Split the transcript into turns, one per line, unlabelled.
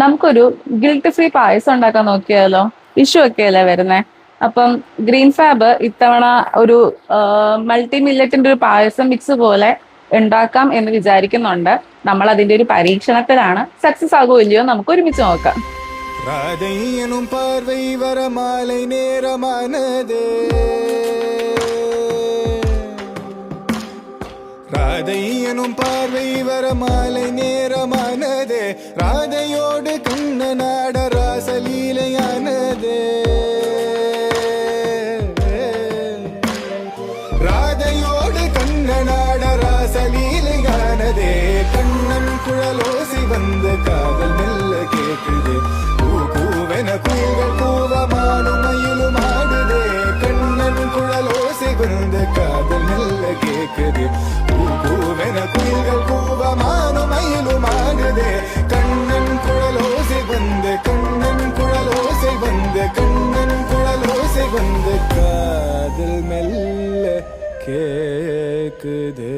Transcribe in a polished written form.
നമുക്കൊരു guilt free പായസം ഉണ്ടാക്കാൻ നോക്കിയാലോ? വിഷു ഒക്കെ അല്ലേ വരുന്നേ. അപ്പം ഗ്രീൻ ഫാബ് ഇത്തവണ ഒരു മൾട്ടി മില്ലറ്റിന്റെ ഒരു പായസം മിക്സ് പോലെ ഉണ്ടാക്കാം എന്ന് വിചാരിക്കുന്നുണ്ട്. നമ്മൾ അതിന്റെ ഒരു പരീക്ഷണത്തിലാണ്. സക്സസ് ആകുമോ ഇല്ലയോ നമുക്ക് ഒരുമിച്ച് നോക്കാം.
ராதையனும் பார்வை வர மாலை நேரமானதே, ராதையனும் பார்வை வர மாலை நேரமானதே, ராதையோடு கண்ணனாட ராசலீலையானதே, ராதையோடு கண்ணனாட ராசலீலையானதே, கண்ணன் குழலோசி வந்து காதல் மெல்ல கேட்குது, குயில்கள் கூவமானும் மயிலும் ஆடுதே, கண்ணன் குழலோசை வந்து காதல் மெல்ல கேக்குது, பூவென குயில்கள் கூவமானும் மயிலும் ஆடுதே, கண்ணன் குழலோசை வந்து கண்ணன் குழலோசை வந்து கண்ணன் குழலோசை வந்து காதல் மெல்ல கேக்குதே.